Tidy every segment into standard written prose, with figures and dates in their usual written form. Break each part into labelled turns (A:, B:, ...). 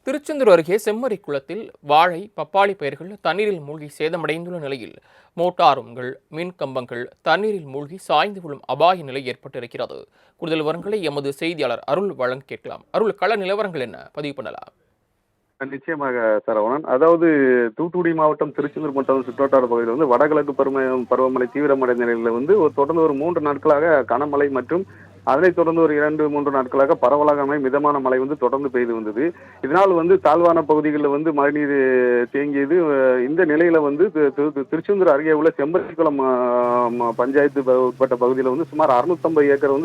A: திருச்செந்தூர் அருகே செம்மறி குளத்தில் வாழை, பப்பாளி பயிர்கள் தண்ணீரில் மூழ்கி சேதமடைந்துள்ள நிலையில் மோட்டாருங்கள், மின் கம்பங்கள் தண்ணீரில் மூழ்கி சாய்ந்து விழும் அபாய நிலை ஏற்பட்டிருக்கிறது. கூடுதல் விவரங்களை எமது செய்தியாளர் அருள் வழங்க கேட்கலாம். அருள், கள நிலவரங்கள் என்ன பதிவு பண்ணலாம்?
B: நிச்சயமாக சரவணன். அதாவது தூத்துக்குடி மாவட்டம் திருச்செந்தூர் மற்றும் சுற்றுவட்டார பகுதியில் வடகிழக்கு பருவமழை தீவிரமடைந்த நிலையில் தொடர்ந்து ஒரு 3 நாட்களாக கனமழை மற்றும் அதனைத் தொடர்ந்து ஒரு 2-3 நாட்களாக பரவலாக மிதமான மழை தொடர்ந்து பெய்து வந்தது. இதனால் தாழ்வான பகுதிகளில் மழைநீர் தேங்கியது. இந்த நிலையில திருச்செந்தூர் அருகே உள்ள செம்பரிக்குளம் பஞ்சாயத்து உட்பட்ட பகுதியில் சுமார் 650 ஏக்கர்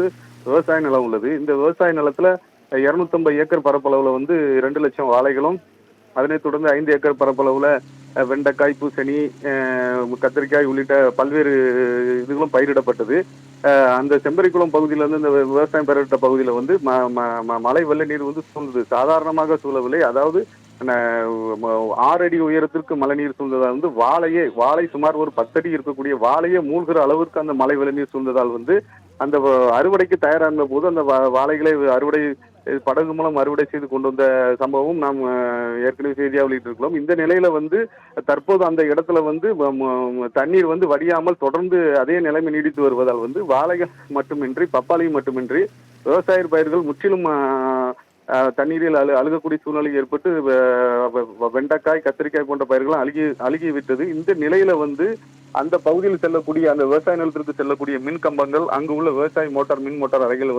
B: விவசாய நிலம் உள்ளது. இந்த விவசாய நிலத்துல 250 ஏக்கர் பரப்பளவுல 2 லட்சம் வாழைகளும், அதனைத் தொடர்ந்து 5 ஏக்கர் பரப்பளவுல வெண்டைக்காய், பூசணி, கத்திரிக்காய் உள்ளிட்ட பல்வேறு இதுகளும் பயிரிடப்பட்டது. அந்த செம்பரிக்குளம் பகுதியில இந்த விவசாயம் பயிரிட்ட பகுதியில மழை வெள்ள நீர் சூழ்ந்தது. சாதாரணமாக சூழவில்லை. அதாவது 6 அடி உயரத்திற்கு மழை நீர் சூழ்ந்ததால் வாழை சுமார் ஒரு 10 அடி இருக்கக்கூடிய வாழையே மூழ்கிற அளவிற்கு அந்த மழை வெள்ள நீர் சூழ்ந்ததால் அந்த அறுவடைக்கு தயாரான போது அந்த வாழைகளை அறுவடை படகு மூலம் அறுவடை செய்து கொண்டு வந்த சம்பவம் நாம் ஏற்கனவே செய்தியாக வெளியிட்டிருக்கிறோம். இந்த நிலையில தற்போது அந்த இடத்துல தண்ணீர் வடியாமல் தொடர்ந்து அதே நிலைமை நீடித்து வருவதால் வாழைகள் மட்டுமின்றி, பப்பாளியும் மட்டுமின்றி விவசாய பயிர்கள் முற்றிலும் தண்ணீரில் அழுகக்கூடிய சூழ்நிலை ஏற்பட்டு வெண்டைக்காய், கத்திரிக்காய் போன்ற பயிர்களும் அழுகி விட்டது. இந்த நிலையில அந்த பகுதியில் செல்லக்கூடிய அந்த விவசாய நிலத்திற்கு செல்லக்கூடிய மின் கம்பங்கள், அங்கு உள்ள விவசாய மின் மோட்டார் அறைகள்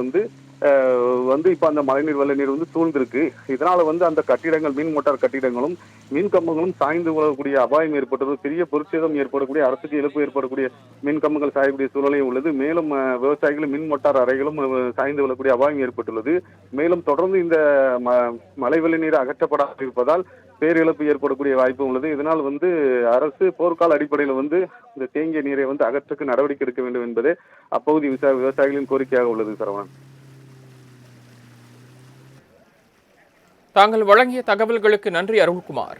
B: இப்ப அந்த மழைநீர் வெள்ள நீர் சூழ்ந்திருக்கு. இதனால அந்த கட்டிடங்கள், மின் மோட்டார் கட்டிடங்களும் மின் கம்பங்களும் சாய்ந்து விழக்கூடிய அபாயம் ஏற்பட்டது. பெரிய பொருட்சேதம் ஏற்படக்கூடிய, அரசுக்கு இழப்பு ஏற்படக்கூடிய மின் கம்பங்கள் சாயக்கூடிய சூழ்நிலையும் உள்ளது. மேலும் விவசாயிகளும் மின் மோட்டார் அறைகளும் சாய்ந்து விழக்கூடிய அபாயம் ஏற்பட்டுள்ளது. மேலும் தொடர்ந்து இந்த மழை வெள்ள நீர் அகற்றப்படாமல் இருப்பதால் பேரிழப்பு ஏற்படக்கூடிய வாய்ப்பு உள்ளது. இதனால் அரசு போர்க்கால அடிப்படையில் இந்த தேங்கிய நீரை அகற்றக்கு நடவடிக்கை எடுக்க வேண்டும் என்பதே அப்பகுதி விவசாயிகளின் கோரிக்கையாக உள்ளது. சரவணன்,
A: தாங்கள் வழங்கிய தகவல்களுக்கு நன்றி அருள்குமார்.